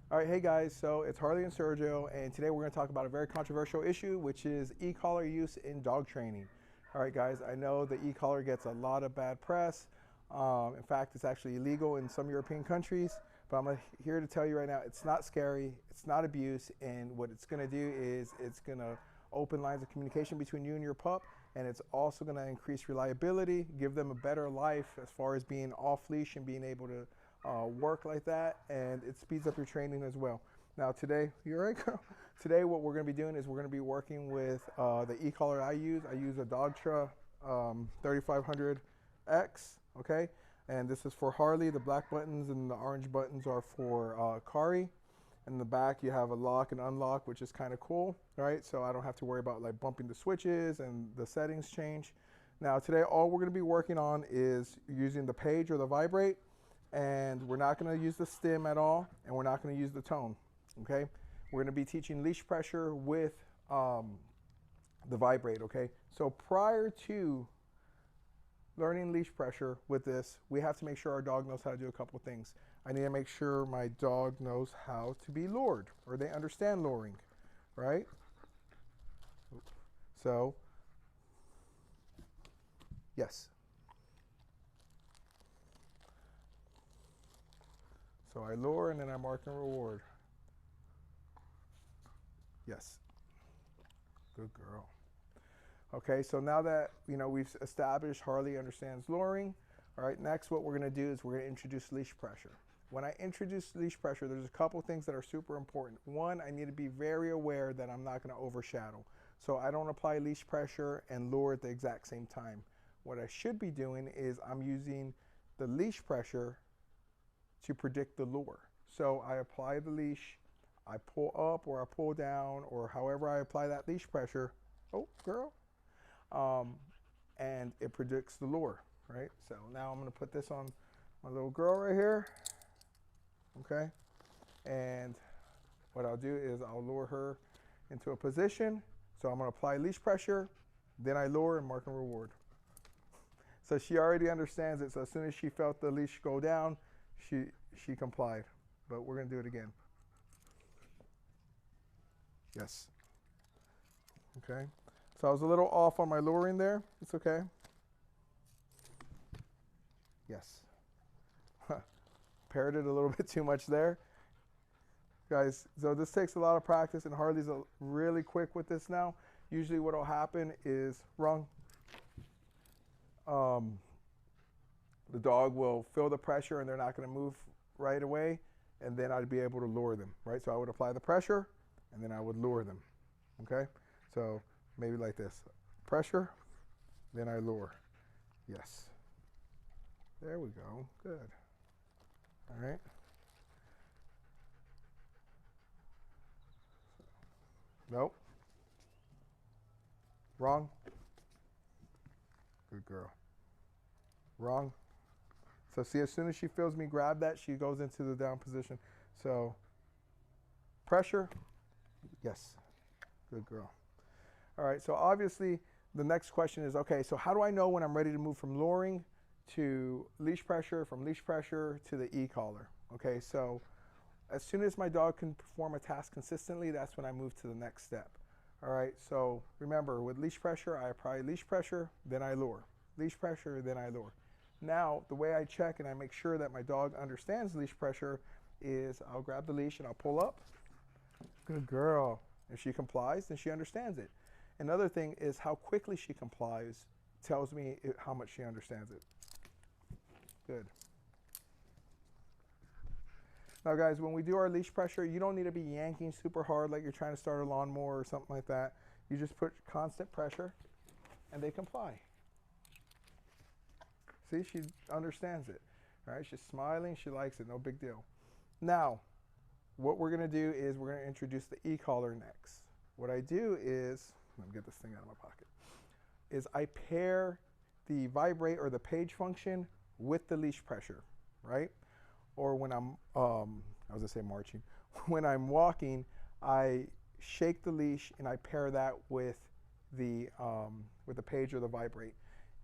All right, hey guys, so it's Harley and Sergio, and today we're going to talk about a very controversial issue, which is e-collar use in dog training. All right, guys, I know the e-collar gets a lot of bad press. In fact, it's actually illegal in some European countries, but I'm here to tell you right now, it's not scary, it's not abuse, and what it's going to do is it's going to open lines of communication between you and your pup, and it's also going to increase reliability, give them a better life as far as being off leash and being able to work like that, and it speeds up your training as well. Now today, you're right, girl. Today what we're going to be doing is we're going to be working with the e-collar I use. I use a Dogtra 3500X, okay? And this is for Harley. The black buttons and the orange buttons are for Kari. In the back you have a lock and unlock, which is kind of cool, right? So I don't have to worry about like bumping the switches and the settings change. Now today all we're going to be working on is using the page or the vibrate, and we're not going to use the stim at all, and we're not going to use the tone, okay? We're going to be teaching leash pressure with the vibrate, okay? So prior to learning leash pressure with this, we have to make sure our dog knows how to do a couple things. I need to make sure my dog knows how to be lured, or they understand luring, right? So, yes. So I lure and then I mark and reward. Yes. Good girl. Okay, so now that we've established Harley understands luring, all right, next what we're going to do is we're going to introduce leash pressure. When I introduce leash pressure, there's a couple things that are super important. One, I need to be very aware that I'm not going to overshadow. So I don't apply leash pressure and lure at the exact same time. What I should be doing is I'm using the leash pressure to predict the lure. So I apply the leash, I pull up or I pull down, or however I apply that leash pressure. Oh, girl. And it predicts the lure, right? So now I'm going to put this on my little girl right here, okay? And what I'll do is I'll lure her into a position. So I'm going to apply leash pressure, then I lure and mark and reward. So she already understands it. So as soon as she felt the leash go down, she complied. But we're going to do it again. Yes. Okay. So I was a little off on my luring there. It's okay. Yes. Parroted a little bit too much there. Guys, so this takes a lot of practice, and Harley's really quick with this now. Usually what will happen is wrong. The dog will feel the pressure and they're not going to move right away, and then I'd be able to lure them, right? So I would apply the pressure and then I would lure them, okay? So maybe like this, pressure, then I lure. Yes. There we go, good. All right. Nope. Wrong. Good girl. Wrong. So see, as soon as she feels me grab that, she goes into the down position. So pressure, yes, good girl. All right, so obviously the next question is, okay, so how do I know when I'm ready to move from luring to leash pressure, from leash pressure to the e-collar? Okay, so as soon as my dog can perform a task consistently, that's when I move to the next step. All right, so remember, with leash pressure, I apply leash pressure, then I lure. Leash pressure, then I lure. Now, the way I check and I make sure that my dog understands leash pressure is I'll grab the leash and I'll pull up. Good girl. If she complies, then she understands it. Another thing is how quickly she complies tells me how much she understands it. Good. Now guys, when we do our leash pressure, you don't need to be yanking super hard like you're trying to start a lawnmower or something like that. You just put constant pressure and they comply. See, she understands it, right? She's smiling, she likes it, no big deal. Now, what we're gonna do is we're gonna introduce the e-collar next. What I do is, let me get this thing out of my pocket, is I pair the vibrate or the page function with the leash pressure, right? Or when I'm, I was gonna say marching, when I'm walking, I shake the leash and I pair that with the page or the vibrate.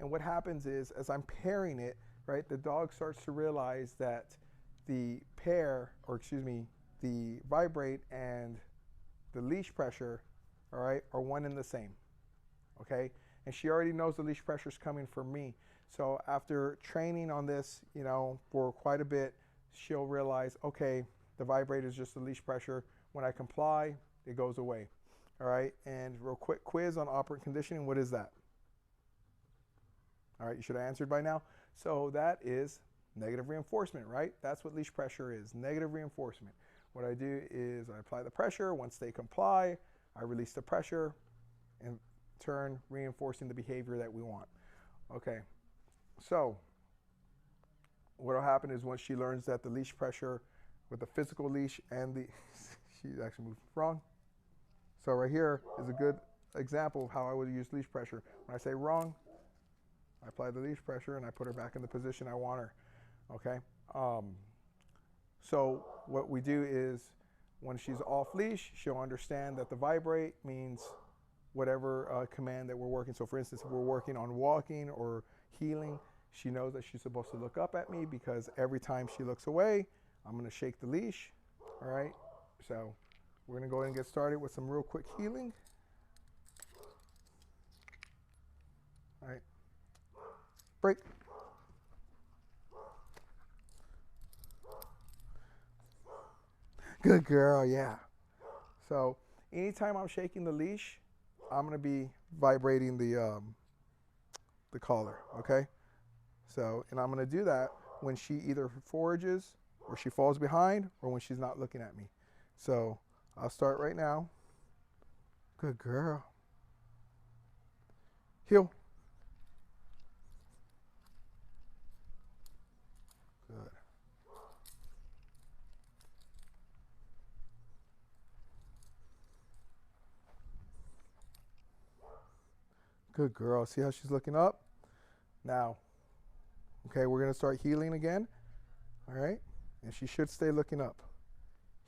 And what happens is, as I'm pairing it, right, the dog starts to realize that the pair, or excuse me, the vibrate and the leash pressure, all right, are one and the same, okay? And she already knows the leash pressure is coming from me. So after training on this, you know, for quite a bit, she'll realize, okay, the vibrate is just the leash pressure. When I comply, it goes away, all right? And real quick quiz on operant conditioning, what is that? All right, you should have answered by now. So that is negative reinforcement, right? That's what leash pressure is, negative reinforcement. What I do is I apply the pressure. Once they comply, I release the pressure, in turn reinforcing the behavior that we want. Okay, so what will happen is once she learns that the leash pressure with the physical leash and the, she actually moved wrong. So right here is a good example of how I would use leash pressure. When I say wrong, I apply the leash pressure and I put her back in the position I want her, okay? So what we do is when she's off leash, she'll understand that the vibrate means whatever command that we're working. So for instance, if we're working on walking or heeling, she knows that she's supposed to look up at me, because every time she looks away, I'm gonna shake the leash, all right? So we're gonna go ahead and get started with some real quick heeling. All right, break. Good girl, yeah. So anytime I'm shaking the leash, I'm gonna be vibrating the collar, okay? So, and I'm gonna do that when she either forages or she falls behind or when she's not looking at me. So I'll start right now. Good girl. Heel. Good. Good girl. See how she's looking up? Now, okay, we're gonna start heeling again. All right, and she should stay looking up.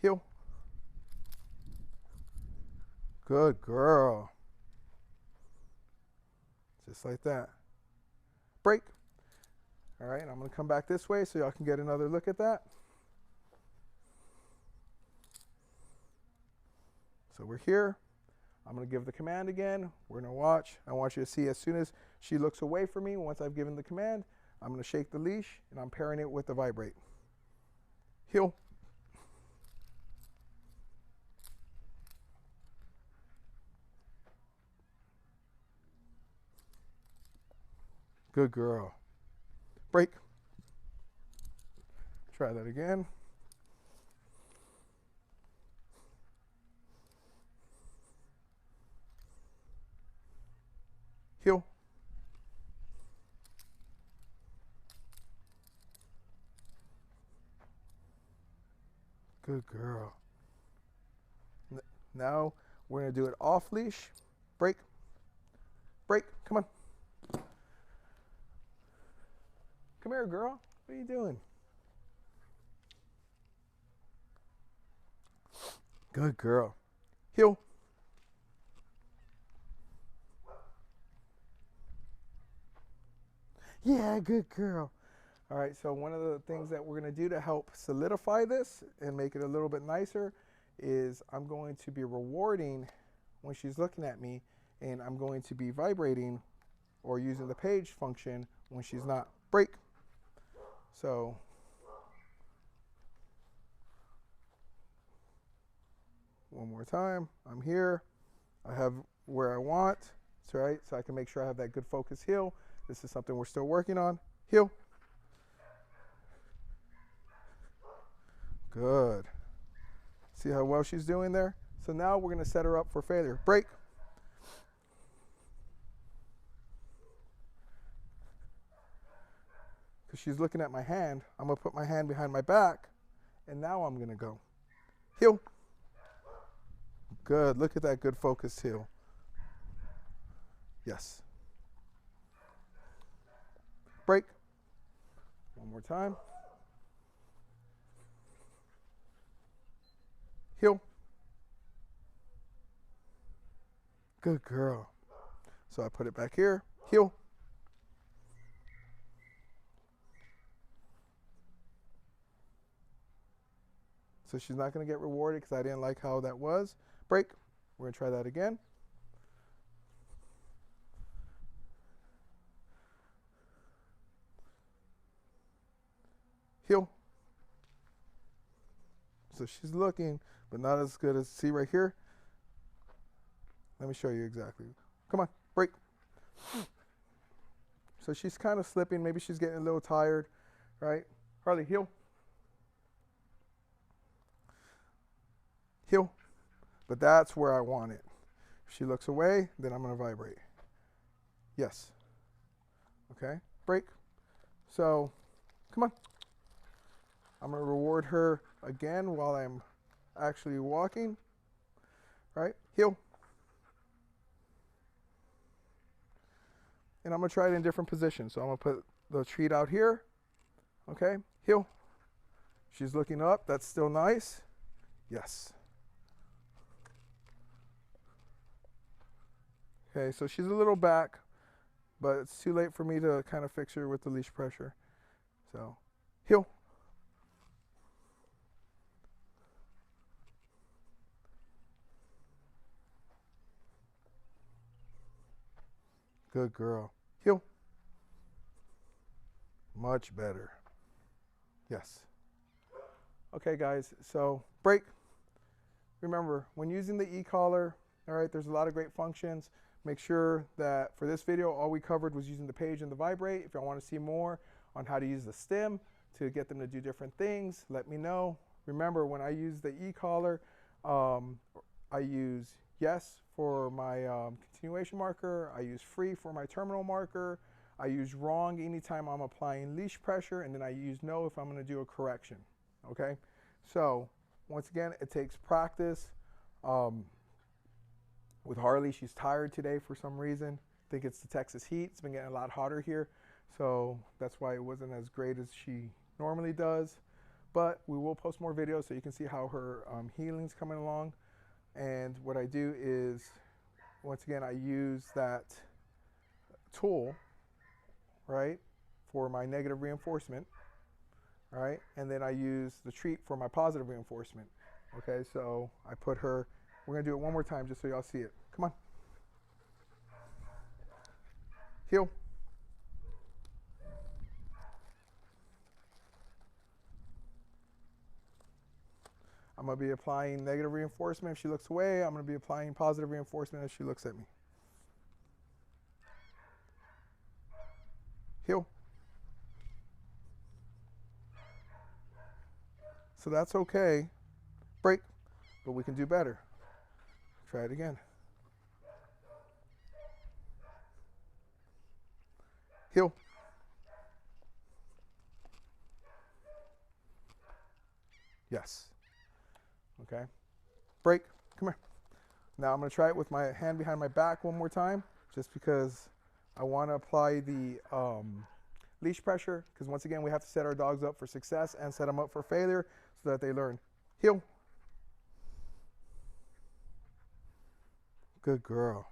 Heel. Good girl. Just like that. Break. All right, and I'm gonna come back this way so y'all can get another look at that. So we're here. I'm gonna give the command again. We're gonna watch. I want you to see as soon as she looks away from me, once I've given the command, I'm gonna shake the leash and I'm pairing it with the vibrate. Heel. Good girl. Break. Try that again. Heel. Good girl. Now we're gonna do it off leash. Break. Break. Come on. Come here, girl. What are you doing? Good girl. Heel. Yeah, good girl. All right, so one of the things that we're gonna do to help solidify this and make it a little bit nicer is I'm going to be rewarding when she's looking at me, and I'm going to be vibrating or using the page function when she's not. Break. So one more time. I'm here. I have where I want, right? So I can make sure I have that good focus heel. This is something we're still working on. Heel. Good. See how well she's doing there? So now we're going to set her up for failure. Break. Because she's looking at my hand, I'm going to put my hand behind my back, and now I'm going to go. Heel. Good. Look at that good focused heel. Yes. Break. One more time. Heel. Good girl. So I put it back here. Heel. So she's not going to get rewarded because I didn't like how that was. Break. We're going to try that again. Heel. So she's looking, but not as good as, see right here? Let me show you exactly. Come on, break. So she's kind of slipping. Maybe she's getting a little tired, right? Harley, heel. Heel. But that's where I want it. If she looks away, then I'm going to vibrate. Yes. Okay, break. So, come on. I'm going to reward her again while I'm actually walking, right? Heel. And I'm going to try it in different positions. So I'm going to put the treat out here. Okay, heel. She's looking up. That's still nice. Yes. Okay, so she's a little back, but it's too late for me to kind of fix her with the leash pressure. So, heel. Good girl. Heel. Much better. Yes. Okay, guys, so break. Remember, when using the e-collar, all right, there's a lot of great functions. Make sure that for this video, all we covered was using the page and the vibrate. If y'all want to see more on how to use the stem to get them to do different things, let me know. Remember, when I use the e-collar, I use yes for my continuation marker. I use free for my terminal marker. I use wrong anytime I'm applying leash pressure, and then I use no if I'm going to do a correction. Okay, so once again, it takes practice. With Harley, she's tired today for some reason. I think it's the Texas heat. It's been getting a lot hotter here, so that's why it wasn't as great as she normally does. But we will post more videos so you can see how her healing's coming along. And what I do is, once again, I use that tool, right, for my negative reinforcement, right? And then I use the treat for my positive reinforcement. Okay, so I put her, we're gonna do it one more time just so y'all see it. Come on. Heel. I'm gonna be applying negative reinforcement if she looks away. I'm gonna be applying positive reinforcement if she looks at me. Heel. So that's okay. Break. But we can do better. Try it again. Heel. Yes. Okay. Break. Come here. Now I'm going to try it with my hand behind my back one more time, just because I want to apply the leash pressure, because once again, we have to set our dogs up for success and set them up for failure so that they learn. Heel. Good girl.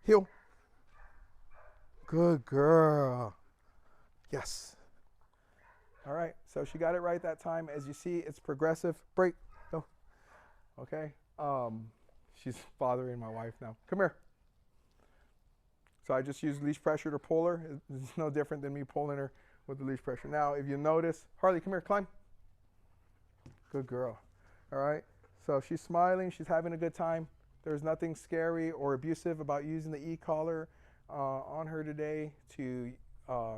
Heel. Good girl. Yes. All right, so she got it right that time. As you see, it's progressive. Break. Go. Okay. She's bothering my wife now. Come here. So I just used leash pressure to pull her. It's no different than me pulling her with the leash pressure. Now, if you notice, Harley, come here, climb. Good girl. All right. So she's smiling. She's having a good time. There's nothing scary or abusive about using the e-collar on her today to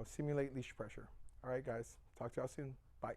simulate leash pressure. All right, guys. Talk to y'all soon. Bye.